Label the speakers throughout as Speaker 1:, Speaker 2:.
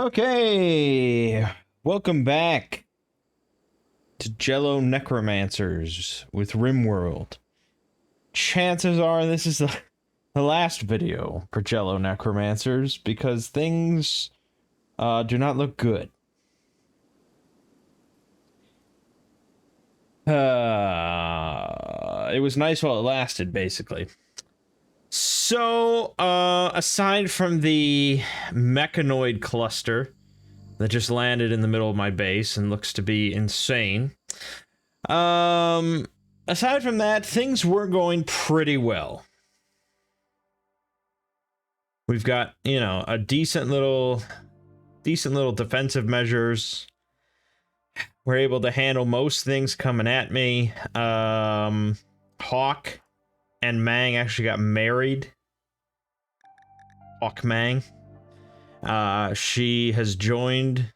Speaker 1: Okay, welcome back to Jello Necromancers with Rimworld. Chances are this is the last video for Jello Necromancers because things do not look good. It was nice while it lasted, basically. So, aside from the mechanoid cluster that just landed in the middle of my base and looks to be insane, aside from that, things were going pretty well. We've got, you know, a decent little defensive measures. We're able to handle most things coming at me. Hawk and Mangg actually got married. Hawk Mangg. She has joined.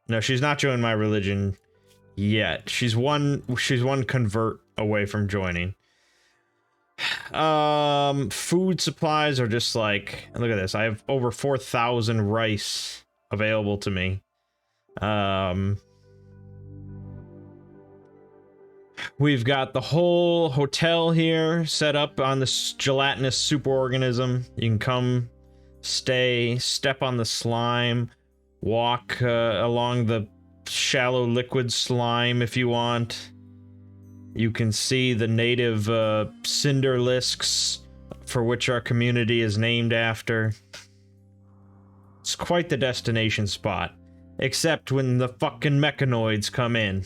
Speaker 1: No, she's not joined my religion yet. She's one convert away from joining. Food supplies are just like, look at this. I have over 4,000 rice available to me. We've got the whole hotel here set up on this gelatinous superorganism. You can come, stay, step on the slime, walk along the shallow liquid slime if you want. You can see the native cinderlisks for which our community is named after. It's quite the destination spot, except when the fucking mechanoids come in.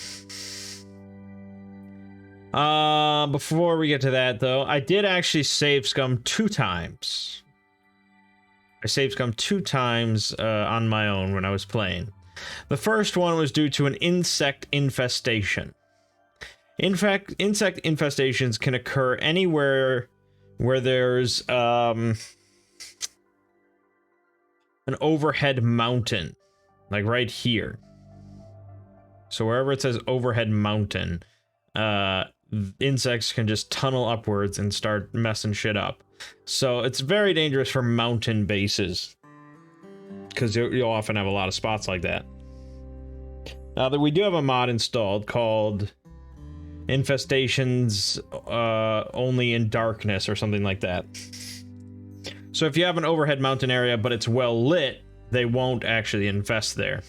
Speaker 1: Before we get to that, though, I did actually save scum 2 times. I saved scum 2 times on my own when I was playing. The first one was due to an insect infestation. In fact, insect infestations can occur anywhere where there's an overhead mountain, like right here. So wherever it says overhead mountain, insects can just tunnel upwards and start messing shit up. So it's very dangerous for mountain bases, because you'll often have a lot of spots like that. Now that we do have a mod installed called Infestations Only in Darkness or something like that. So if you have an overhead mountain area but it's well lit, they won't actually infest there.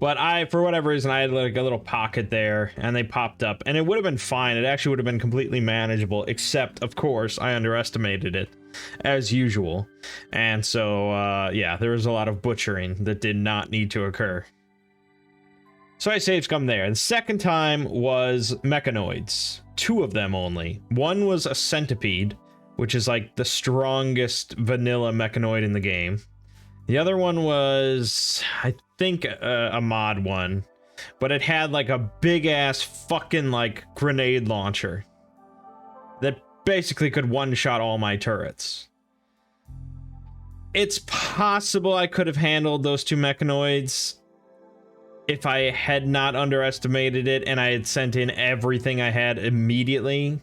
Speaker 1: But for whatever reason, I had like a little pocket there, and they popped up, and it would have been fine. It actually would have been completely manageable, except, of course, I underestimated it, as usual. And so, yeah, there was a lot of butchering that did not need to occur. So I saved scum there. The second time was mechanoids. 2 of them only. One was a centipede, which is like the strongest vanilla mechanoid in the game. The other one was, I think, a mod one, but it had like a big ass fucking like grenade launcher that basically could one-shot all my turrets. It's possible I could have handled those 2 mechanoids if I had not underestimated it and I had sent in everything I had immediately.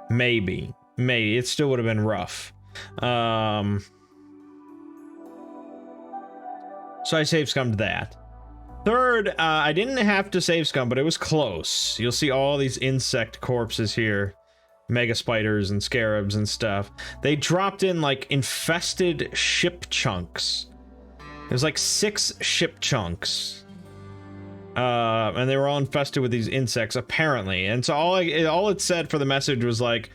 Speaker 1: Maybe. It still would have been rough. So I save scummed that. Third, I didn't have to save scum, but it was close. You'll see all these insect corpses here. Mega spiders and scarabs and stuff. They dropped in like infested ship chunks. There's like 6 ship chunks. And they were all infested with these insects, apparently. And so all it said for the message was like,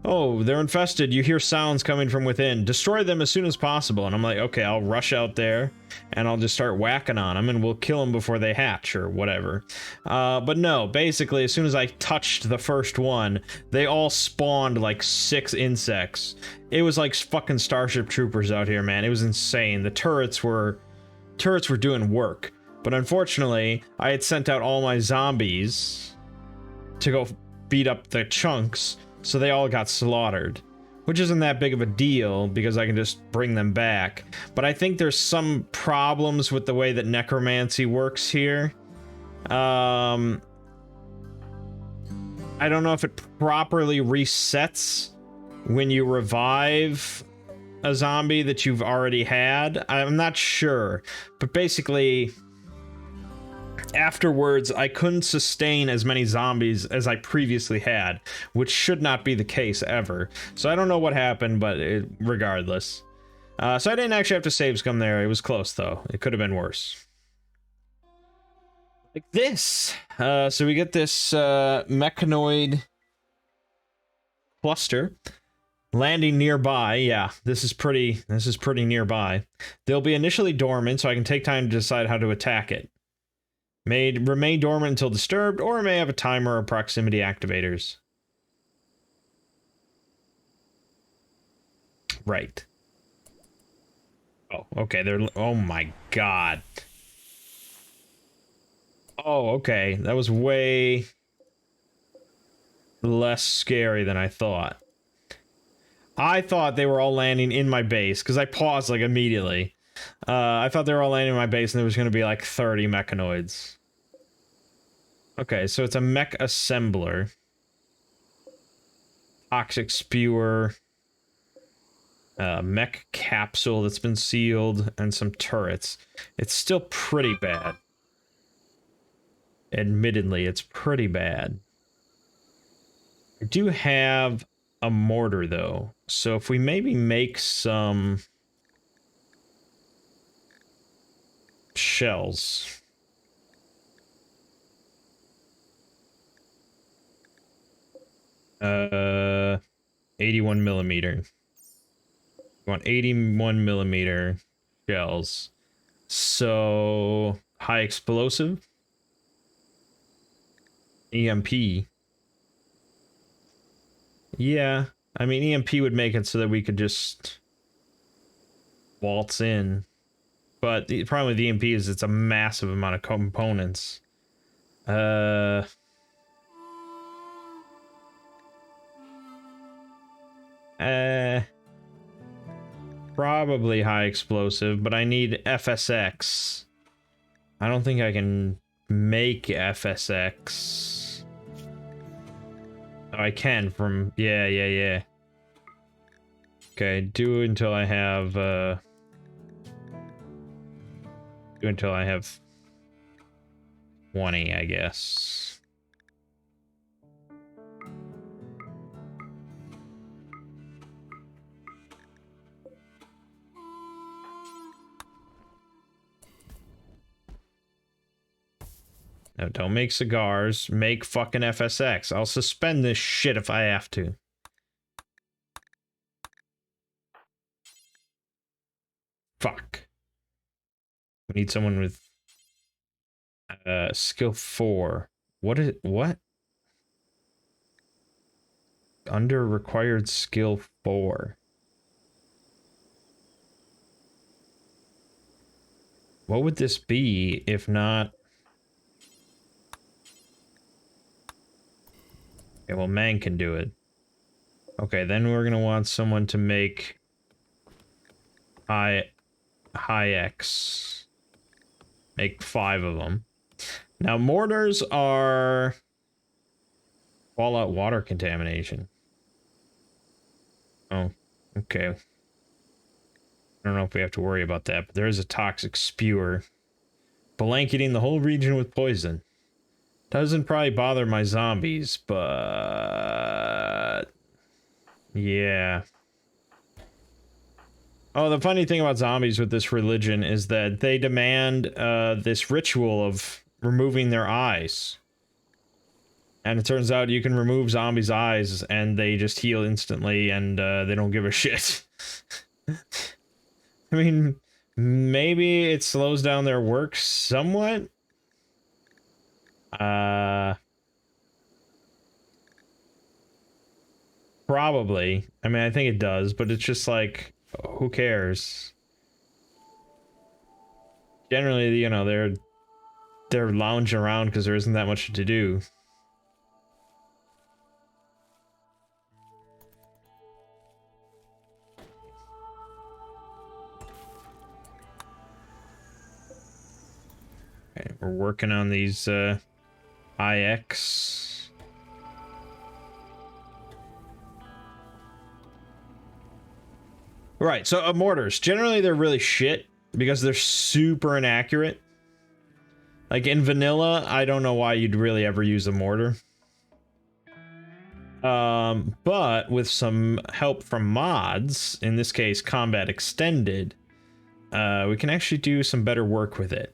Speaker 1: oh, they're infested. You hear sounds coming from within. Destroy them as soon as possible. And I'm like, okay, I'll rush out there and I'll just start whacking on them and we'll kill them before they hatch or whatever. But no, basically, as soon as I touched the first one, they all spawned like 6 insects. It was like fucking Starship Troopers out here, man. It was insane. The turrets were doing work. But unfortunately, I had sent out all my zombies to go beat up the chunks. So they all got slaughtered, which isn't that big of a deal because I can just bring them back. But I think there's some problems with the way that necromancy works here. I don't know if it properly resets when you revive a zombie that you've already had. I'm not sure, but basically afterwards I couldn't sustain as many zombies as I previously had, which should not be the case ever. So I don't know what happened, but regardless. So I didn't actually have to save scum there. It was close though. It could have been worse. Like this. So we get this mechanoid cluster landing nearby. Yeah, this is pretty nearby. They'll be initially dormant, so I can take time to decide how to attack it. May remain dormant until disturbed, or may have a timer or proximity activators. Right. Oh, okay, they're... Oh my god. Oh, okay, that was way less scary than I thought. I thought they were all landing in my base, because I paused, like, immediately. I thought they were all landing in my base, and there was going to be, like, 30 mechanoids. Okay, so it's a mech assembler. Toxic spewer. Mech capsule that's been sealed, and some turrets. It's still pretty bad. Admittedly, it's pretty bad. I do have a mortar, though. So if we maybe make some shells. 81 millimeter. You want 81 millimeter shells. So high explosive. EMP. Yeah, I mean EMP would make it so that we could just waltz in. But the problem with EMP is it's a massive amount of components. Probably high explosive, but I need FSX. I don't think I can make FSX. Oh, I can from... Yeah. Okay, do until I have, do until I have 20, I guess. No, don't make cigars. Make fucking FSX. I'll suspend this shit if I have to. Fuck. We need someone with skill 4. What? Under required skill 4. What would this be if not... Okay, well, Mangg can do it. Okay, then we're gonna want someone to make high X. Make 5 of them. Now, mortars are fallout water contamination. Oh, okay. I don't know if we have to worry about that, but there is a toxic spewer blanketing the whole region with poison. Doesn't probably bother my zombies, but... yeah. Oh, the funny thing about zombies with this religion is that they demand this ritual of removing their eyes. And it turns out you can remove zombies' eyes and they just heal instantly and they don't give a shit. I mean, maybe it slows down their work somewhat? Probably. I mean, I think it does, but it's just like, who cares? Generally, you know, they're lounging around because there isn't that much to do. Okay, we're working on these IX. Right, so mortars. Generally, they're really shit because they're super inaccurate. Like in vanilla, I don't know why you'd really ever use a mortar. But with some help from mods, in this case, Combat Extended, we can actually do some better work with it.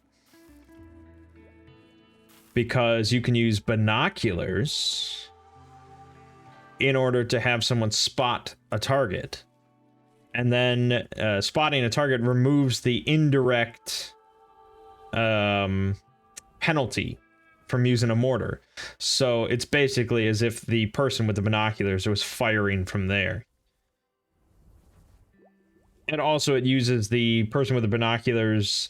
Speaker 1: Because you can use binoculars in order to have someone spot a target. And then spotting a target removes the indirect penalty from using a mortar. So it's basically as if the person with the binoculars was firing from there. And also it uses the person with the binoculars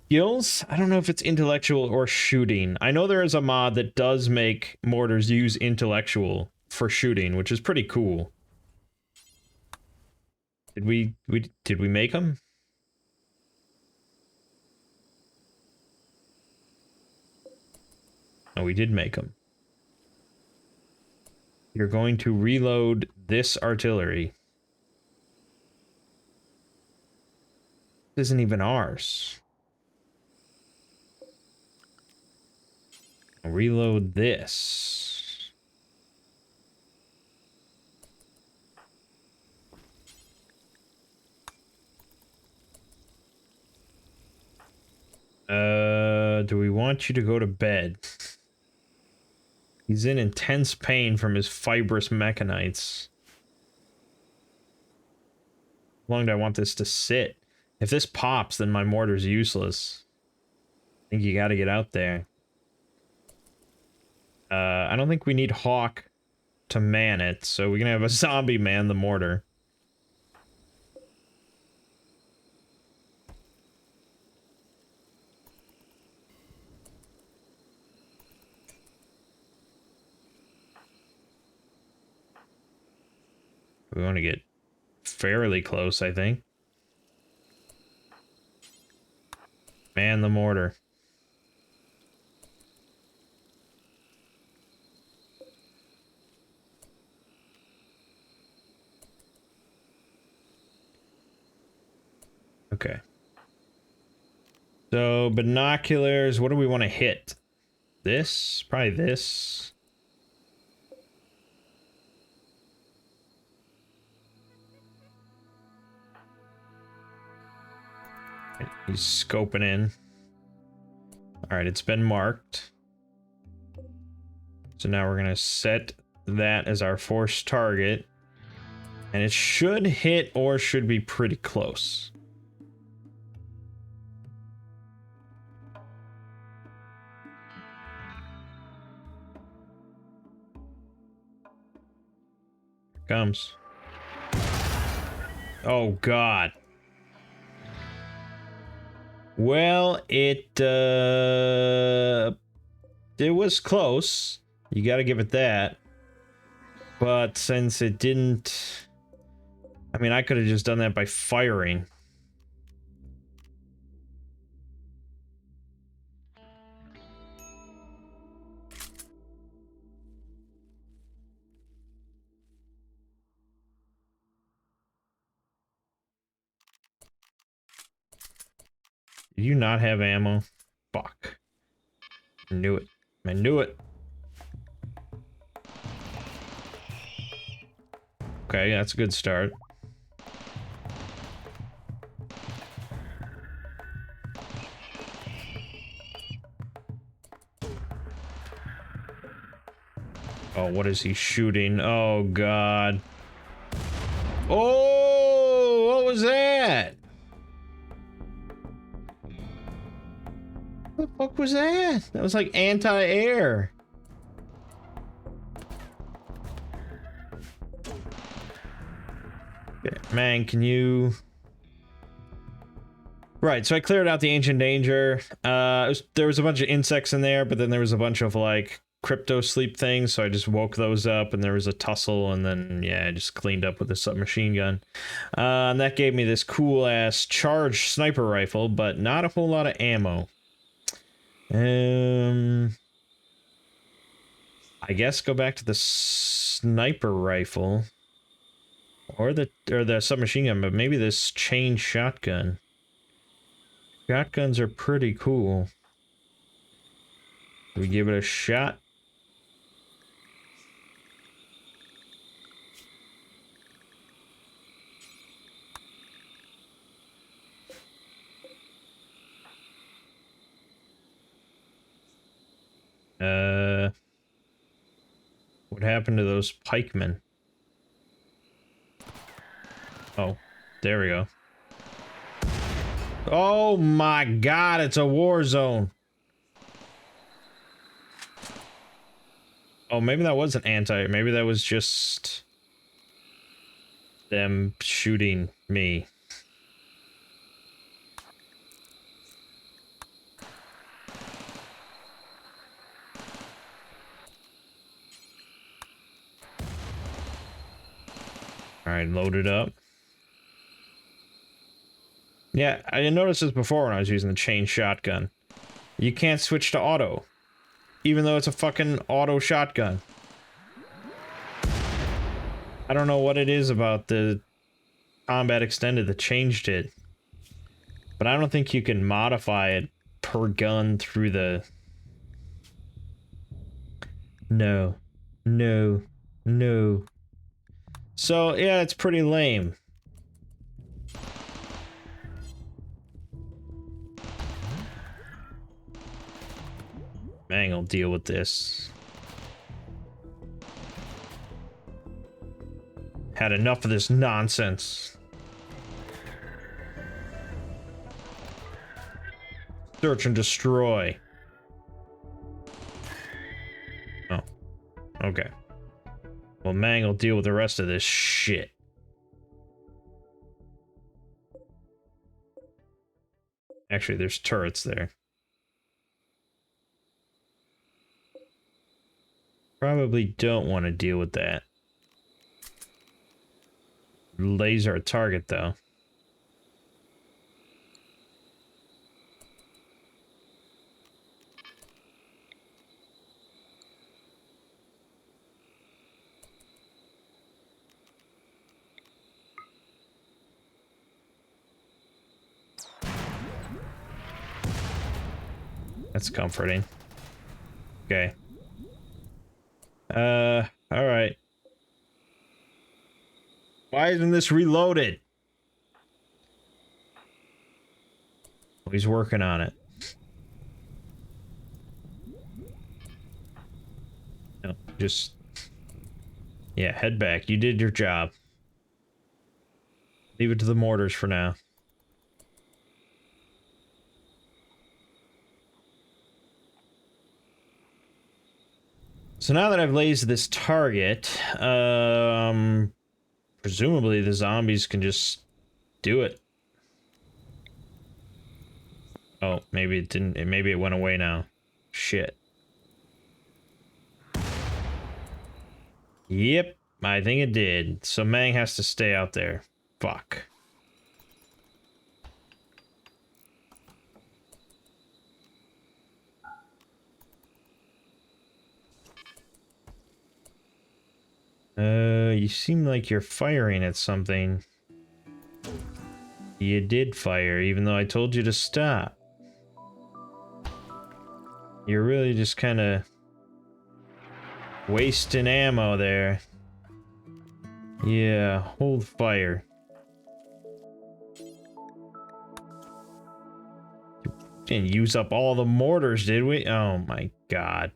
Speaker 1: skills. I don't know if it's intellectual or shooting. I know there is a mod that does make mortars use intellectual for shooting, which is pretty cool. Did we make them? Oh, we did make them. You're going to reload this artillery. This isn't even ours. Reload this. Do we want you to go to bed? He's in intense pain from his fibrous mechanites. How long do I want this to sit? If this pops, then my mortar's useless. I think you gotta get out there. I don't think we need Hawk to man it, so we can have a zombie man the mortar. We want to get fairly close, I think. Man the mortar. Okay. So, binoculars, what do we want to hit? This? Probably this. He's scoping in. Alright, it's been marked. So now we're gonna set that as our force target. And it should hit or should be pretty close. Here comes. Oh god. Well, it was close. You gotta give it that. But since it didn't... I mean, I could have just done that by firing. Did you not have ammo? Fuck. I knew it. I knew it. Okay, that's a good start. Oh, what is he shooting? Oh, God. Oh, what was that? What the fuck was that? That was like anti-air. Okay, man, can you... Right, so I cleared out the Ancient Danger. There was a bunch of insects in there, but then there was a bunch of, like, crypto sleep things, so I just woke those up, and there was a tussle, and then, yeah, I just cleaned up with a submachine gun. And that gave me this cool-ass charged sniper rifle, but not a whole lot of ammo. I guess go back to the sniper rifle. Or the submachine gun, but maybe this chain shotgun. Shotguns are pretty cool. Do we give it a shot? What happened to those pikemen? Oh, there we go. Oh my god, it's a war zone. Oh, maybe that wasn't maybe that was just them shooting me. Alright, load it up. Yeah, I didn't notice this before when I was using the chain shotgun. You can't switch to auto. Even though it's a fucking auto shotgun. I don't know what it is about the combat extended that changed it. But I don't think you can modify it per gun through the... No. No. No. So, yeah, it's pretty lame. Mangg will deal with this. Had enough of this nonsense. Search and destroy. Oh. Okay. Well, Mangg will deal with the rest of this shit. Actually, there's turrets there. Probably don't want to deal with that. Laser a target, though. That's comforting. Okay. Alright. Why isn't this reloaded? Well, he's working on it. No, just... Yeah, head back. You did your job. Leave it to the mortars for now. So now that I've lased this target, presumably the zombies can just do it. Oh, maybe it didn't, maybe it went away now. Shit. Yep, I think it did. So Mangg has to stay out there. Fuck. You seem like you're firing at something. You did fire, even though I told you to stop. You're really just kind of wasting ammo there. Yeah, hold fire. Didn't use up all the mortars, did we? Oh my god.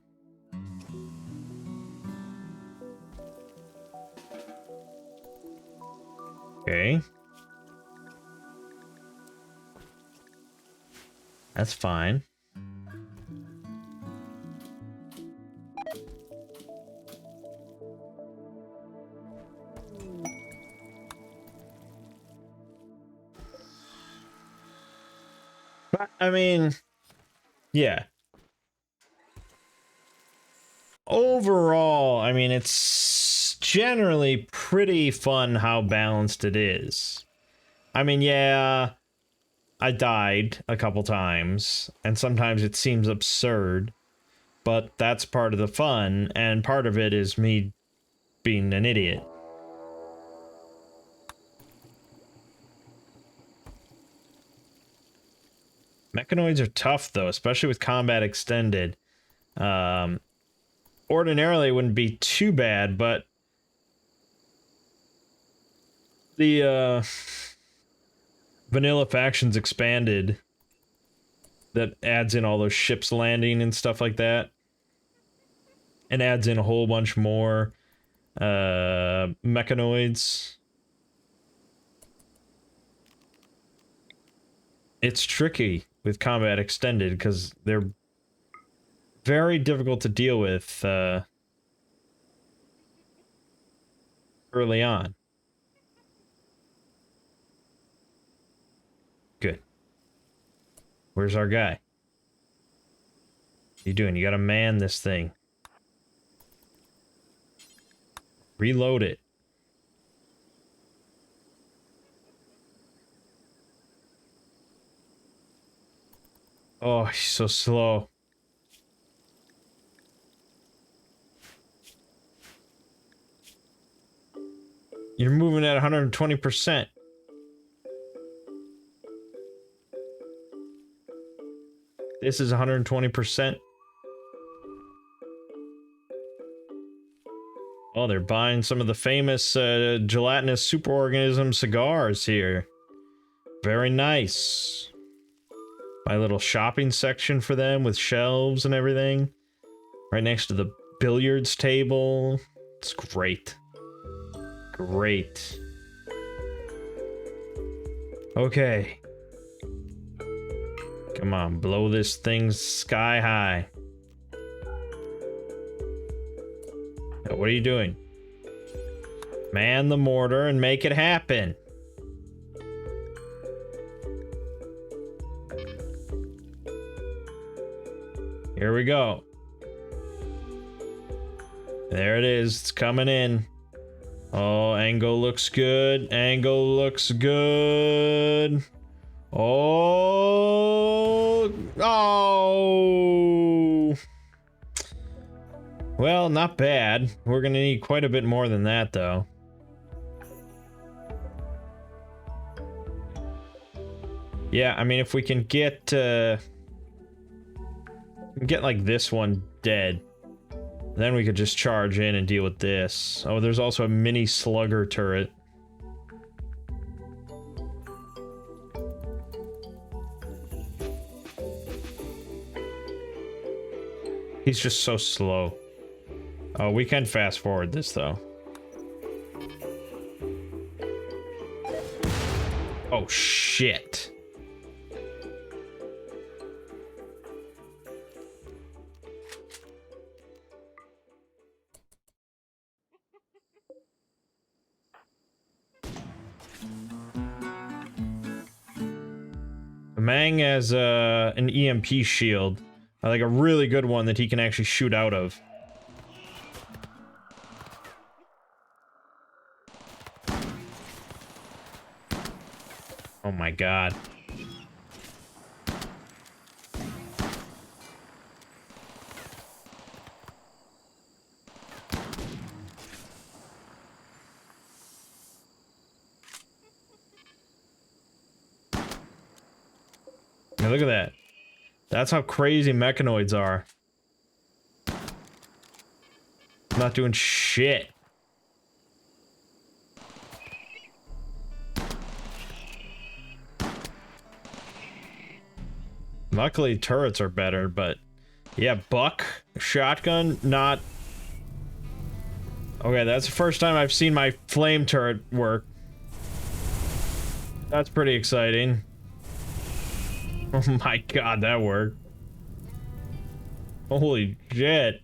Speaker 1: Okay. That's fine. But, I mean, yeah. Overall, I mean, it's generally pretty fun how balanced it is. I mean, yeah, I died a couple times, and sometimes it seems absurd, but that's part of the fun, and part of it is me being an idiot. Mechanoids are tough, though, especially with combat extended. Ordinarily, it wouldn't be too bad, but the vanilla factions expanded. That adds in all those ships landing and stuff like that. And adds in a whole bunch more mechanoids. It's tricky with combat extended because they're very difficult to deal with early on. Good. Where's our guy? What are you doing? You gotta man this thing. Reload it. Oh, he's so slow. You're moving at 120%. This is 120%. Oh, they're buying some of the famous gelatinous superorganism cigars here. Very nice. My little shopping section for them with shelves and everything. Right next to the billiards table. It's great. Great. Okay. Come on, blow this thing sky high. Now, what are you doing? Man the mortar and make it happen. Here we go. There it is. It's coming in. Oh, angle looks good. Angle looks good. Oh. Oh. Well, not bad. We're gonna need quite a bit more than that, though. Yeah, I mean, if we can get like this one dead, then we could just charge in and deal with this. Oh, there's also a mini slugger turret. He's just so slow. Oh, we can fast forward this, though. Oh, shit. Mangg has an EMP shield. Like a really good one that he can actually shoot out of. Oh my god. Now look at that. That's how crazy mechanoids are. Not doing shit. Luckily, turrets are better, but yeah, buck, shotgun, not. Okay, that's the first time I've seen my flame turret work. That's pretty exciting. Oh my god, that worked. Holy shit.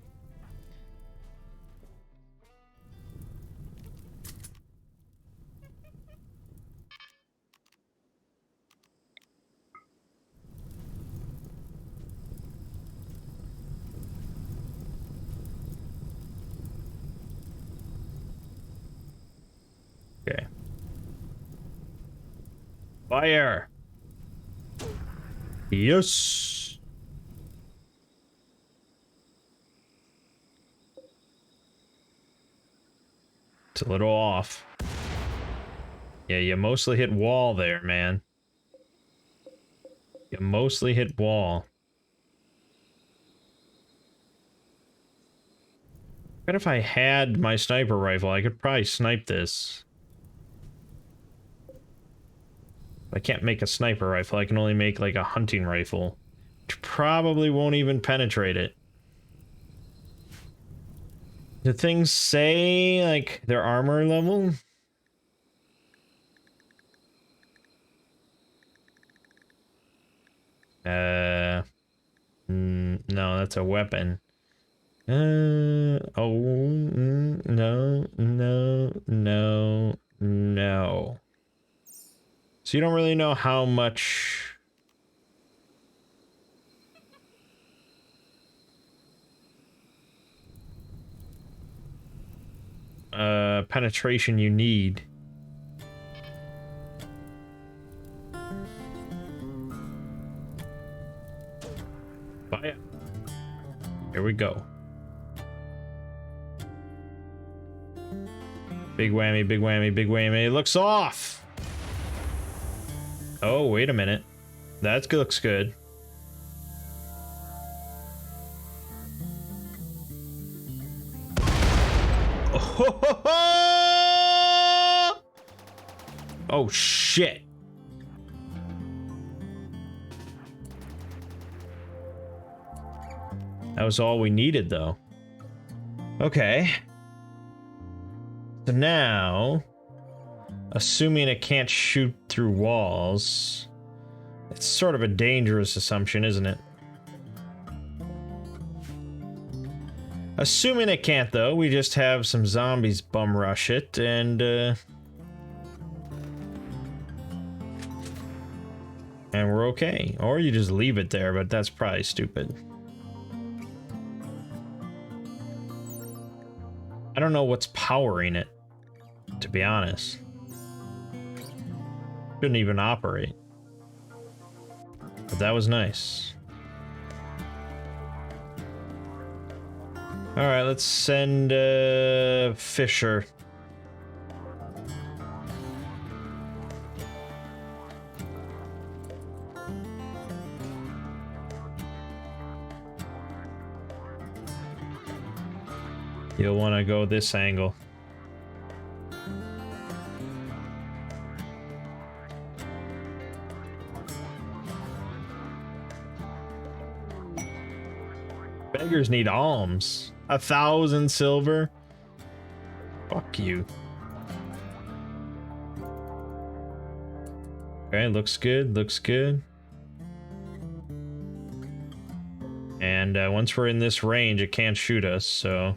Speaker 1: Okay. Fire. Yes. It's a little off. Yeah, you mostly hit wall there, man. You mostly hit wall. What if I had my sniper rifle? I could probably snipe this. I can't make a sniper rifle. I can only make like a hunting rifle, which probably won't even penetrate it. Do things say like their armor level? No, that's a weapon. No, no. So you don't really know how much... penetration you need. Fire. Here we go. Big whammy, big whammy, big whammy. It looks off! Oh, wait a minute. That looks good. Oh, shit. That was all we needed, though. Okay. So now, assuming it can't shoot through walls, it's sort of a dangerous assumption, isn't it? Assuming it can't, though, we just have some zombies bum rush it, and we're okay. Or you just leave it there, but that's probably stupid. I don't know what's powering it, to be honest. Shouldn't even operate. But that was nice. Alright, let's send Fisher. You'll want to go this angle. Beggars need alms. 1,000 silver? Fuck you. Okay, looks good, looks good. And once we're in this range, it can't shoot us, so...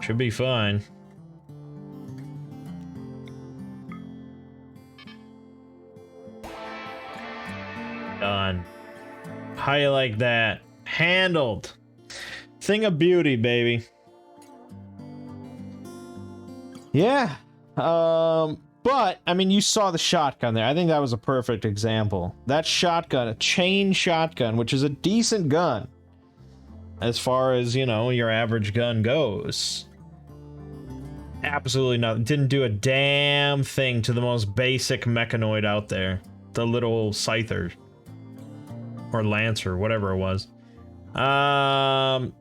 Speaker 1: should be fine. Done. How you like that? Handled. Thing of beauty, baby. Yeah. But, I mean, you saw the shotgun there. I think that was a perfect example. That shotgun, a chain shotgun, which is a decent gun. As far as, you know, your average gun goes. Absolutely nothing. Didn't do a damn thing to the most basic mechanoid out there. The little scyther. Or lancer, whatever it was.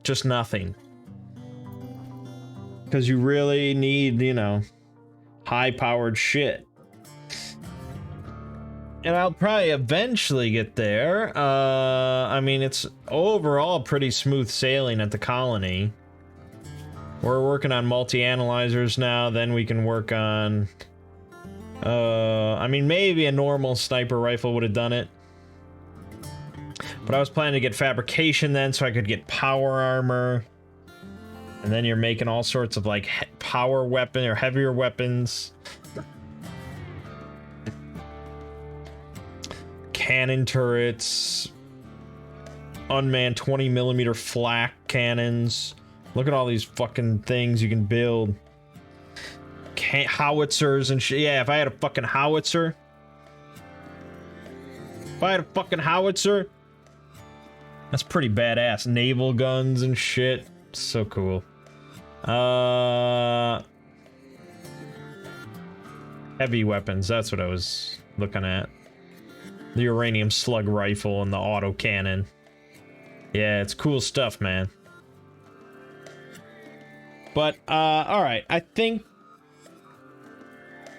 Speaker 1: Just nothing. Because you really need, you know, high-powered shit. And I'll probably eventually get there. I mean, it's overall pretty smooth sailing at the colony. We're working on multi-analyzers now, then we can work on... I mean, maybe a normal sniper rifle would have done it. But I was planning to get fabrication then, so I could get power armor. And then you're making all sorts of, like, power weapon or heavier weapons. Cannon turrets. Unmanned 20mm flak cannons. Look at all these fucking things you can build. Howitzers and shit. Yeah, if I had a fucking howitzer. If I had a fucking howitzer. That's pretty badass. Naval guns and shit. So cool. Heavy weapons. That's what I was looking at. The uranium slug rifle and the auto cannon. Yeah, it's cool stuff, man. But, alright, I think...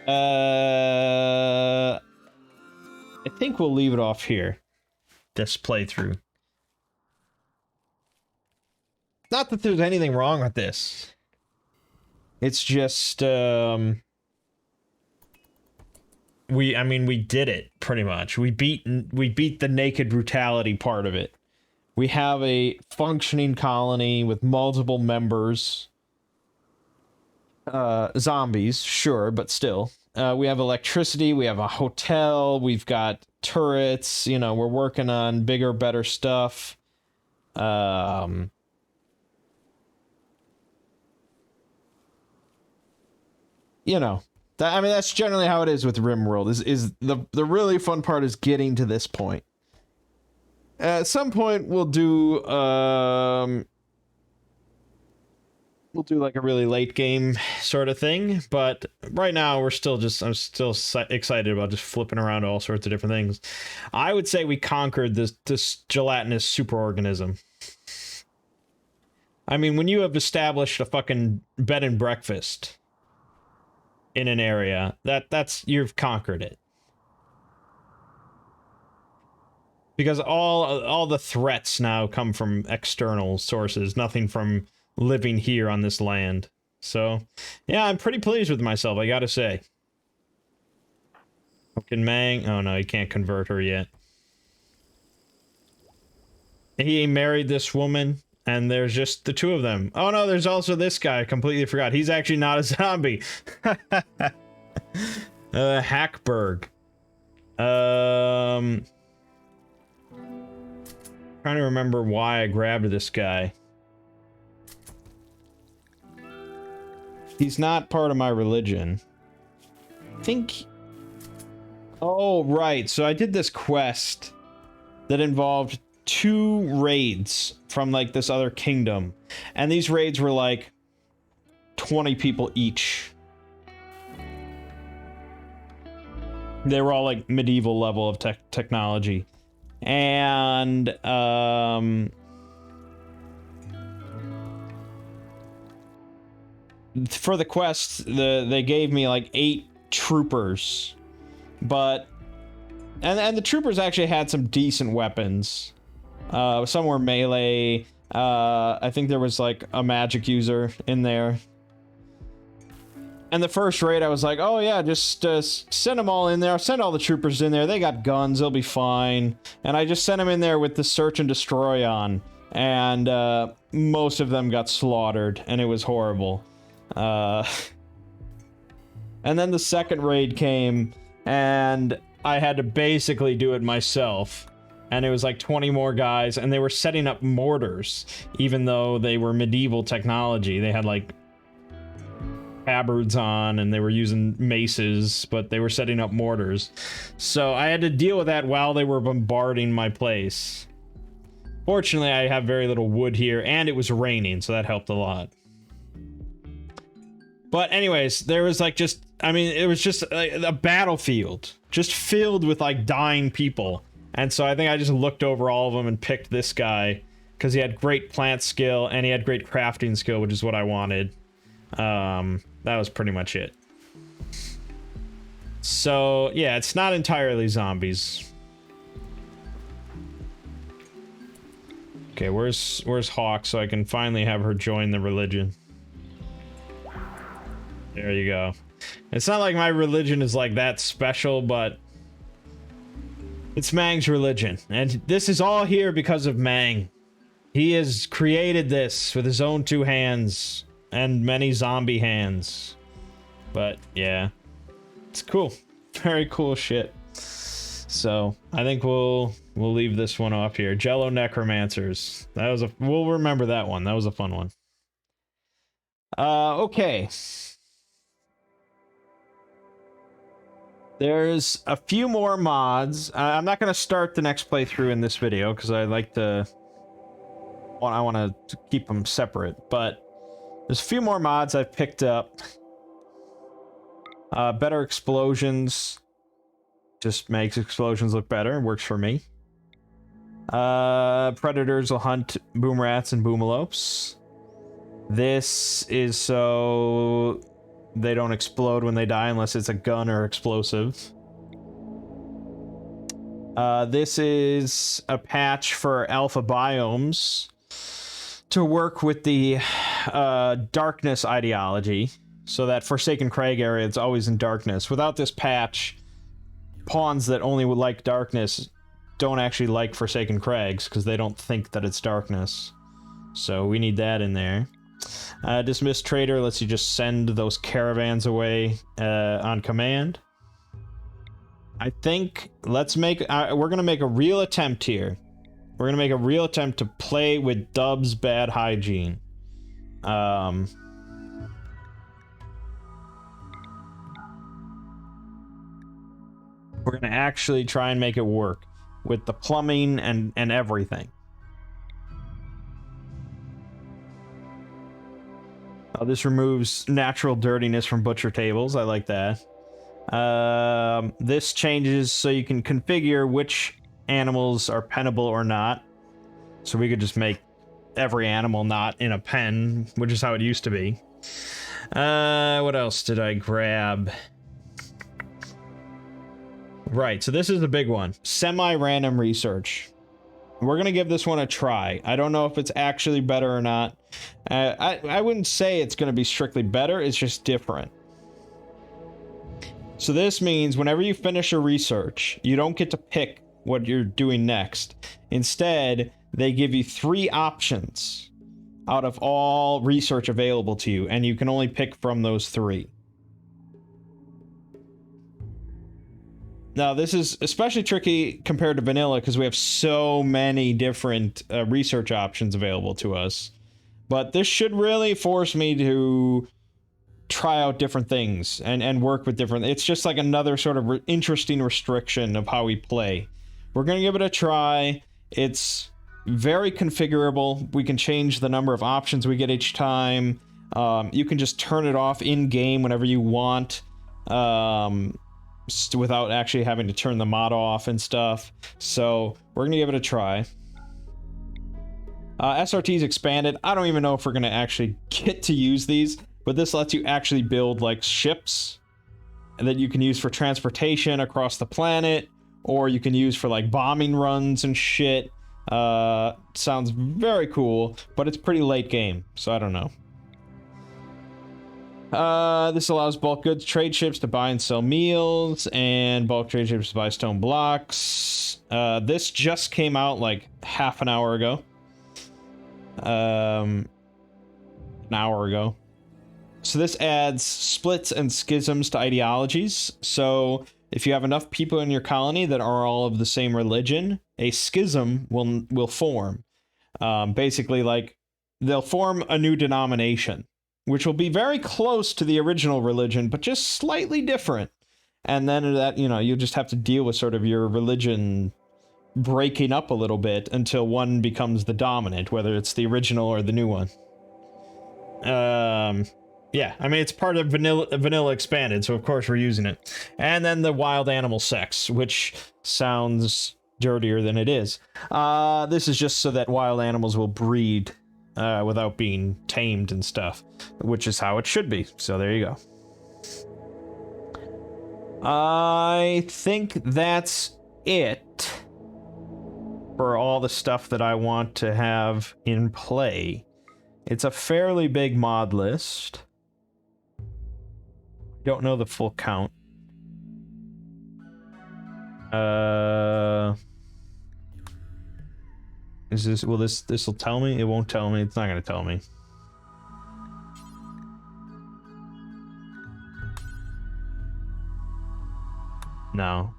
Speaker 1: I think we'll leave it off here. This playthrough. Not that there's anything wrong with this. It's just, I mean, we did it, pretty much. We beat the naked brutality part of it. We have a functioning colony with multiple members. Zombies, sure, but still. We have electricity, we have a hotel, we've got turrets, you know, we're working on bigger, better stuff. You know, I mean, that's generally how it is with Rimworld, is the really fun part is getting to this point. At some point, we'll do like a really late game sort of thing, but right now I'm still excited about just flipping around all sorts of different things. I would say we conquered this gelatinous superorganism. I mean, when you have established a fucking bed and breakfast in an area, that's you've conquered it. Because all the threats now come from external sources, nothing from living here on this land. So, yeah, I'm pretty pleased with myself, I gotta say. Fucking Mangg. Oh no, he can't convert her yet. He married this woman, and there's just the two of them. Oh no, there's also this guy. I completely forgot. He's actually not a zombie. Hackberg. Trying to remember why I grabbed this guy. He's not part of my religion. I think... Oh, right. So I did this quest that involved 2 raids from, like, this other kingdom. And these raids were, like, 20 people each. They were all, like, medieval level of technology. And, for the quest, they gave me like 8 troopers, but and the troopers actually had some decent weapons. Some were melee. I think there was like a magic user in there. And the first raid, I was like, oh yeah, just send them all in there. Send all the troopers in there. They got guns. They'll be fine. And I just sent them in there with the search and destroy on, and most of them got slaughtered, and it was horrible. And then the second raid came, and I had to basically do it myself. And it was like 20 more guys, and they were setting up mortars, even though they were medieval technology. They had like habards on, and they were using maces, but they were setting up mortars. So I had to deal with that while they were bombarding my place. Fortunately, I have very little wood here, and it was raining, so that helped a lot. But anyways, there was like just, I mean, it was just a battlefield, just filled with like dying people. And so I think I just looked over all of them and picked this guy, because he had great plant skill, and he had great crafting skill, which is what I wanted. That was pretty much it. So, yeah, it's not entirely zombies. Okay, where's Hawk, so I can finally have her join the religion? There you go. It's not like my religion is like that special, but it's Mangg's religion, and this is all here because of Mangg. He has created this with his own 2 hands and many zombie hands. But yeah, it's cool. Very cool shit. So I think we'll leave this one off here. Jello Necromancers. That was we'll remember that one. That was a fun one. Okay. There's a few more mods. I'm not going to start the next playthrough in this video because I like to... Well, I want to keep them separate, but there's a few more mods I've picked up. Better explosions. Just makes explosions look better. Works for me. Predators will hunt boom rats and boomalopes. This is so they don't explode when they die unless it's a gun or explosive. This is a patch for alpha biomes to work with the darkness ideology, so that Forsaken Crag area is always in darkness. Without this patch, pawns that only would like darkness don't actually like Forsaken Crags because they don't think that it's darkness. So we need that in there. Dismiss Trader lets you just send those caravans away on command. I think let's make we're gonna make a real attempt here. We're gonna make a real attempt to play with Dub's bad hygiene. We're gonna actually try and make it work with the plumbing and everything. This removes natural dirtiness from butcher tables. I like that. This changes so you can configure which animals are pennable or not. So we could just make every animal not in a pen, which is how it used to be. What else did I grab? Right, so this is the big one. Semi-random research. We're gonna give this one a try. I don't know if it's actually better or not. I wouldn't say it's gonna be strictly better, it's just different. So this means whenever you finish a research, you don't get to pick what you're doing next. Instead, they give you 3 options out of all research available to you, and you can only pick from those 3. Now, this is especially tricky compared to vanilla because we have so many different research options available to us. But this should really force me to try out different things and work with different... It's just like another sort of interesting restriction of how we play. We're going to give it a try. It's very configurable. We can change the number of options we get each time. You can just turn it off in-game whenever you want. Without actually having to turn the mod off and stuff. So we're gonna give it a try. SRT's expanded. I don't even know if we're gonna actually get to use these, but this lets you actually build like ships and that you can use for transportation across the planet, or you can use for like bombing runs and shit. Sounds very cool, but it's pretty late game, so I don't know. This allows bulk goods trade ships to buy and sell meals, and bulk trade ships to buy stone blocks. This just came out like half an hour ago. An hour ago. So this adds splits and schisms to ideologies. So if you have enough people in your colony that are all of the same religion, a schism will form. Basically, like, they'll form a new denomination, which will be very close to the original religion, but just slightly different. And then that, you know, you'll just have to deal with sort of your religion breaking up a little bit until one becomes the dominant, whether it's the original or the new one. Yeah, I mean, it's part of vanilla expanded, so of course we're using it. And then the wild animal sex, which sounds dirtier than it is. This is just so that wild animals will breed without being tamed and stuff, which is how it should be. So there you go. I think that's it for all the stuff that I want to have in play. It's a fairly big mod list. Don't know the full count. Is this, will this will tell me? It won't tell me. It's not gonna tell me. No.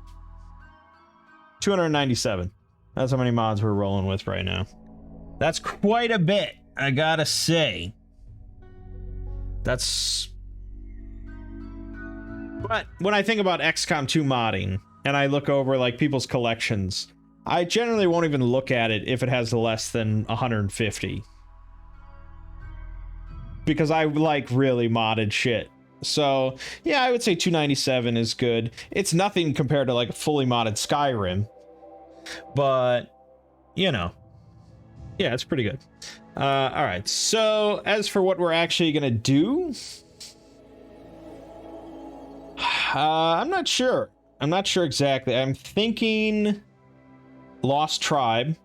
Speaker 1: 297. That's how many mods we're rolling with right now. That's quite a bit, I gotta say. That's... But when I think about XCOM 2 modding, and I look over like people's collections, I generally won't even look at it if it has less than 150. Because I like really modded shit. So, yeah, I would say 297 is good. It's nothing compared to like a fully modded Skyrim, but you know, yeah, it's pretty good. All right, so as for what we're actually gonna do, I'm not sure. I'm not sure exactly. I'm thinking Lost Tribe.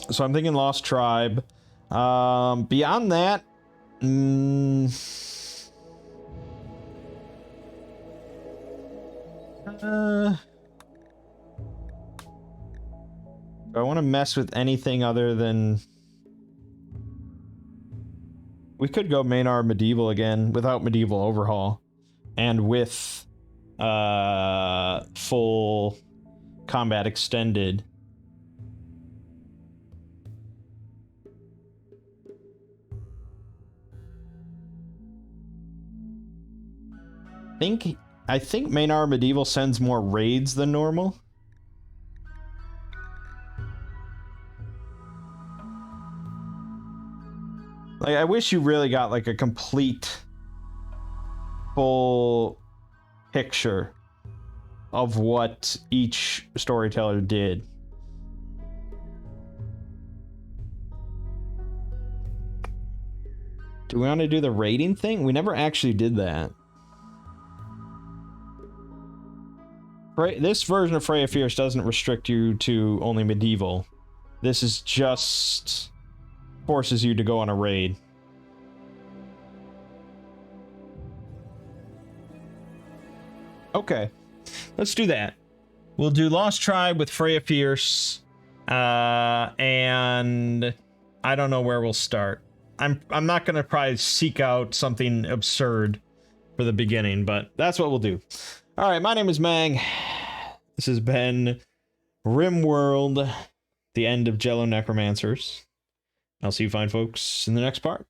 Speaker 1: So I'm thinking Lost Tribe. Beyond that, do I want to mess with anything other than... We could go Maynard Medieval again without Medieval Overhaul and with full combat extended. I think Maynard Medieval sends more raids than normal. Like, I wish you really got like a complete full picture of what each storyteller did. Do we want to do the rating thing? We never actually did that. This version of Freya Fierce doesn't restrict you to only medieval. This is just forces you to go on a raid. Okay, let's do that. We'll do Lost Tribe with Freya Fierce, and I don't know where we'll start. I'm not gonna probably seek out something absurd for the beginning, but that's what we'll do. All right, my name is Mangg. This has been Rimworld, the end of Jello Necromancers. I'll see you fine folks in the next part.